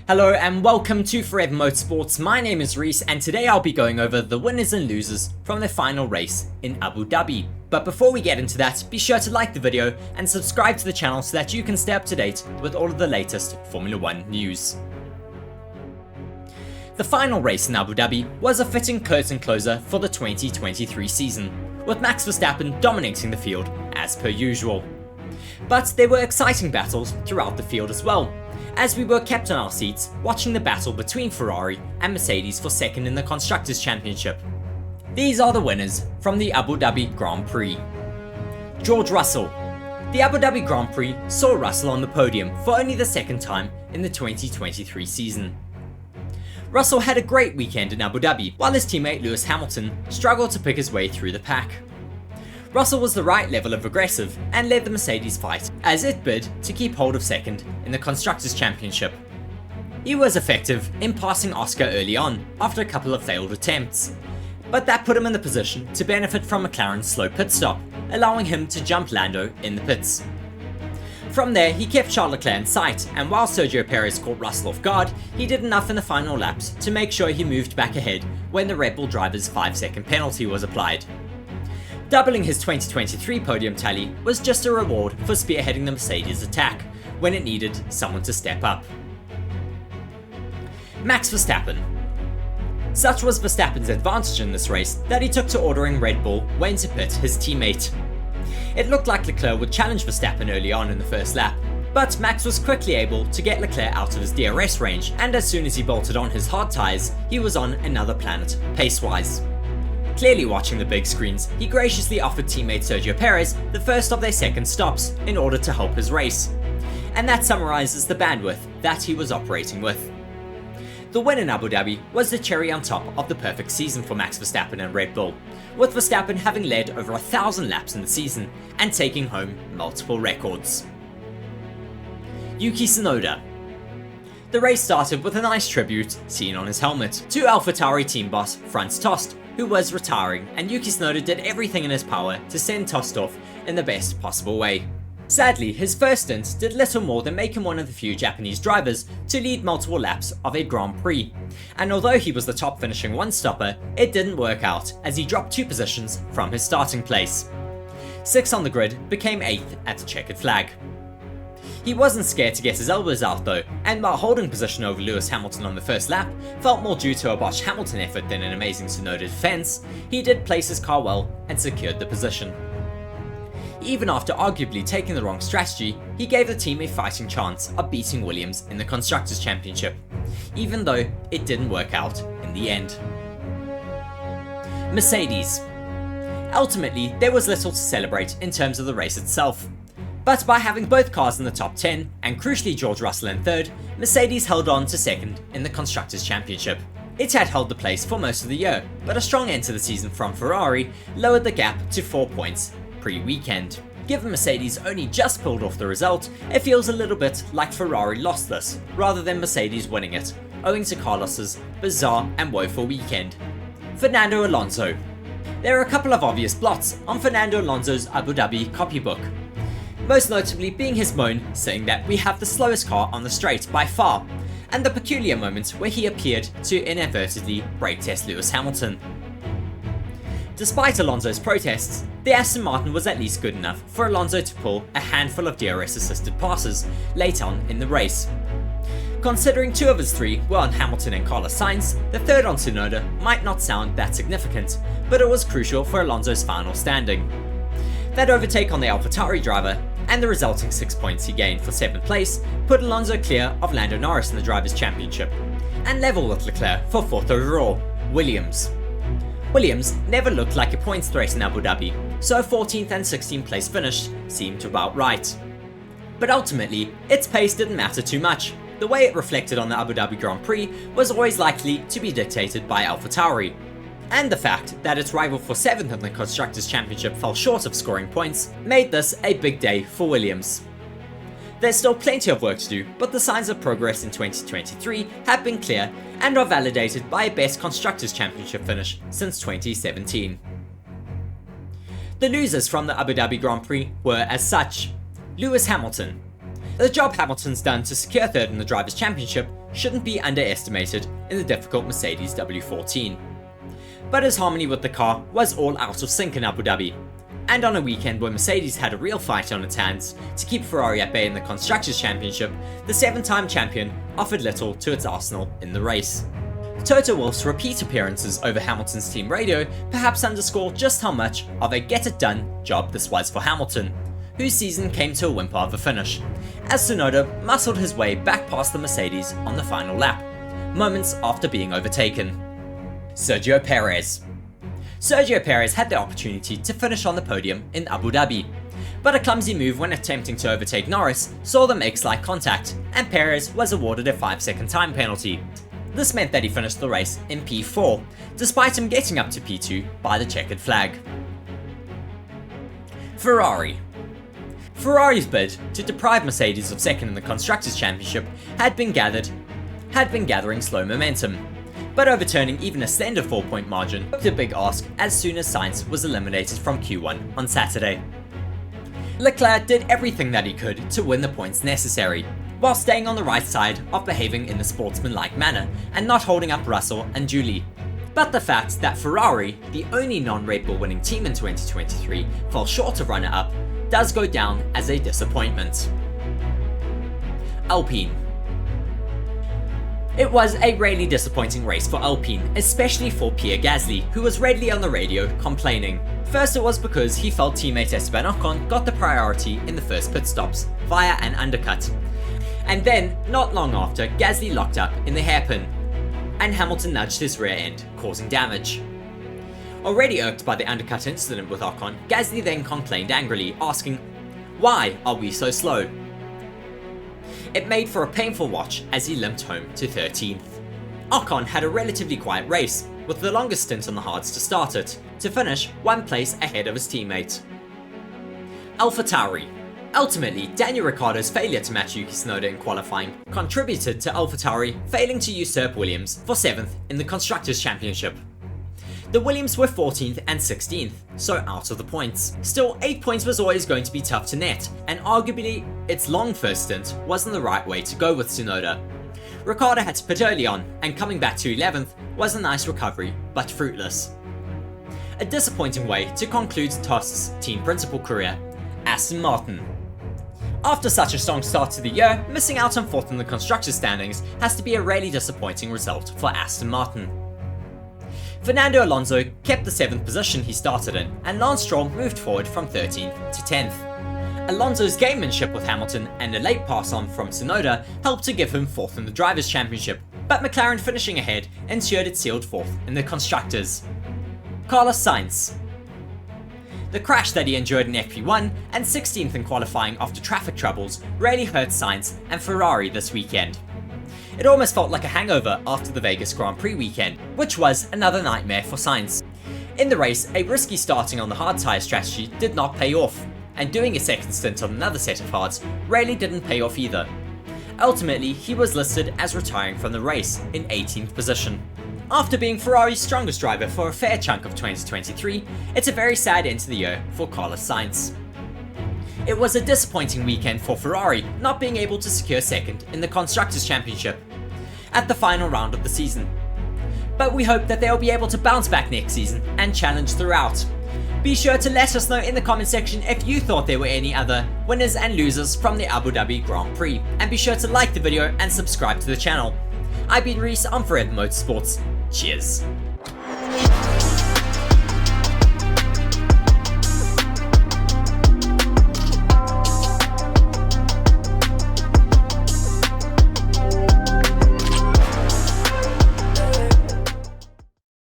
Hello and welcome to Forever Motorsports. My name is Reece and today I'll be going over the winners and losers from the final race in Abu Dhabi. But before we get into that, be sure to like the video and subscribe to the channel so that you can stay up to date with all of the latest Formula 1 news. The final race in Abu Dhabi was a fitting curtain closer for the 2023 season, with Max Verstappen dominating the field as per usual. But there were exciting battles throughout the field as well, as we were kept on our seats watching the battle between Ferrari and Mercedes for second in the Constructors' Championship. These are the winners from the Abu Dhabi Grand Prix. George Russell. The Abu Dhabi Grand Prix saw Russell on the podium for only the second time in the 2023 season. Russell had a great weekend in Abu Dhabi, while his teammate Lewis Hamilton struggled to pick his way through the pack. Russell was the right level of aggressive and led the Mercedes fight as it bid to keep hold of second in the Constructors' Championship. He was effective in passing Oscar early on after a couple of failed attempts, but that put him in the position to benefit from McLaren's slow pit stop, allowing him to jump Lando in the pits. From there, he kept Charles Leclerc in sight, and while Sergio Perez caught Russell off guard, he did enough in the final laps to make sure he moved back ahead when the Red Bull driver's 5-second penalty was applied. Doubling his 2023 podium tally was just a reward for spearheading the Mercedes attack when it needed someone to step up. Max Verstappen. Such was Verstappen's advantage in this race that he took to ordering Red Bull when to pit his teammate. It looked like Leclerc would challenge Verstappen early on in the first lap, but Max was quickly able to get Leclerc out of his DRS range, and as soon as he bolted on his hard tyres, he was on another planet pace-wise. Clearly watching the big screens, he graciously offered teammate Sergio Perez the first of their second stops in order to help his race. And that summarises the bandwidth that he was operating with. The win in Abu Dhabi was the cherry on top of the perfect season for Max Verstappen and Red Bull, with Verstappen having led over 1,000 laps in the season and taking home multiple records. Yuki Tsunoda. The race started with a nice tribute seen on his helmet to AlphaTauri team boss Franz Tost, who was retiring, and Yuki Tsunoda did everything in his power to send Tost off in the best possible way. Sadly, his first stint did little more than make him one of the few Japanese drivers to lead multiple laps of a Grand Prix, and although he was the top finishing one-stopper, it didn't work out as he dropped 2 positions from his starting place. 6th on the grid became 8th at the checkered flag. He wasn't scared to get his elbows out though, and while holding position over Lewis Hamilton on the first lap felt more due to a botched Hamilton effort than an amazing Tsunoda defense, he did place his car well and secured the position. Even after arguably taking the wrong strategy, he gave the team a fighting chance of beating Williams in the Constructors' Championship, even though it didn't work out in the end. Mercedes. Ultimately, there was little to celebrate in terms of the race itself. But by having both cars in the top 10, and crucially George Russell in 3rd, Mercedes held on to 2nd in the Constructors' Championship. It had held the place for most of the year, but a strong end to the season from Ferrari lowered the gap to 4 points pre-weekend. Given Mercedes only just pulled off the result, it feels a little bit like Ferrari lost this, rather than Mercedes winning it, owing to Carlos's bizarre and woeful weekend. Fernando Alonso. There are a couple of obvious blots on Fernando Alonso's Abu Dhabi copybook, most notably being his moan saying that we have the slowest car on the straight by far, and the peculiar moment where he appeared to inadvertently brake test Lewis Hamilton. Despite Alonso's protests, the Aston Martin was at least good enough for Alonso to pull a handful of DRS assisted passes late on in the race. Considering 2 of his 3 were on Hamilton and Carlos Sainz, the 3rd on Tsunoda might not sound that significant, but it was crucial for Alonso's final standing. That overtake on the AlphaTauri driver and the resulting 6 points he gained for 7th place put Alonso clear of Lando Norris in the Drivers' Championship, and level with Leclerc for 4th overall. Williams. Williams never looked like a points threat in Abu Dhabi, so a 14th and 16th place finish seemed about right. But ultimately, its pace didn't matter too much. The way it reflected on the Abu Dhabi Grand Prix was always likely to be dictated by AlphaTauri, and the fact that its rival for 7th in the Constructors' Championship fell short of scoring points made this a big day for Williams. There's still plenty of work to do, but the signs of progress in 2023 have been clear and are validated by a best Constructors' Championship finish since 2017. The losers from the Abu Dhabi Grand Prix were as such: Lewis Hamilton. The job Hamilton's done to secure 3rd in the Drivers' Championship shouldn't be underestimated in the difficult Mercedes W14. But his harmony with the car was all out of sync in Abu Dhabi, and on a weekend where Mercedes had a real fight on its hands to keep Ferrari at bay in the Constructors' Championship, the 7-time champion offered little to its arsenal in the race. Toto Wolff's repeat appearances over Hamilton's team radio perhaps underscore just how much of a get-it-done job this was for Hamilton, whose season came to a whimper of a finish, as Tsunoda muscled his way back past the Mercedes on the final lap, moments after being overtaken. Sergio Perez. Sergio Perez had the opportunity to finish on the podium in Abu Dhabi, but a clumsy move when attempting to overtake Norris saw them make slight contact, and Perez was awarded a 5-second time penalty. This meant that he finished the race in P4, despite him getting up to P2 by the checkered flag. Ferrari. Ferrari's bid to deprive Mercedes of second in the Constructors' Championship had been gathering slow momentum, but overturning even a slender 4-point margin was a big ask as soon as Sainz was eliminated from Q1 on Saturday. Leclerc did everything that he could to win the points necessary, while staying on the right side of behaving in a sportsmanlike manner and not holding up Russell and Julie. But the fact that Ferrari, the only non-Red Bull winning team in 2023, fell short of runner-up does go down as a disappointment. Alpine. It was a really disappointing race for Alpine, especially for Pierre Gasly, who was readily on the radio complaining. First, it was because he felt teammate Esteban Ocon got the priority in the first pit stops via an undercut. And then, not long after, Gasly locked up in the hairpin, and Hamilton nudged his rear end, causing damage. Already irked by the undercut incident with Ocon, Gasly then complained angrily, asking, "Why are we so slow?" It made for a painful watch as he limped home to 13th. Ocon had a relatively quiet race, with the longest stint on the hards to start it, to finish one place ahead of his teammate. AlphaTauri. Ultimately, Daniel Ricciardo's failure to match Yuki Tsunoda in qualifying contributed to AlphaTauri failing to usurp Williams for 7th in the Constructors' Championship. The Williams were 14th and 16th, so out of the points. Still, 8 points was always going to be tough to net, and arguably, its long first stint wasn't the right way to go with Tsunoda. Ricciardo had to pit early on, and coming back to 11th was a nice recovery, but fruitless. A disappointing way to conclude Tost's team principal career. Aston Martin. After such a strong start to the year, missing out on 4th in the Constructors' standings has to be a really disappointing result for Aston Martin. Fernando Alonso kept the 7th position he started in, and Lance Stroll moved forward from 13th to 10th. Alonso's gamemanship with Hamilton and a late pass on from Tsunoda helped to give him 4th in the Drivers' Championship, but McLaren finishing ahead ensured it sealed 4th in the Constructors. Carlos Sainz. The crash that he endured in FP1 and 16th in qualifying after traffic troubles really hurt Sainz and Ferrari this weekend. It almost felt like a hangover after the Vegas Grand Prix weekend, which was another nightmare for Sainz. In the race, a risky starting on the hard tyre strategy did not pay off, and doing a second stint on another set of hards really didn't pay off either. Ultimately, he was listed as retiring from the race in 18th position. After being Ferrari's strongest driver for a fair chunk of 2023, it's a very sad end to the year for Carlos Sainz. It was a disappointing weekend for Ferrari, not being able to secure second in the Constructors' Championship at the final round of the season. But we hope that they'll be able to bounce back next season and challenge throughout. Be sure to let us know in the comment section if you thought there were any other winners and losers from the Abu Dhabi Grand Prix, and be sure to like the video and subscribe to the channel. I've been Reece on Forever Motorsports. Cheers.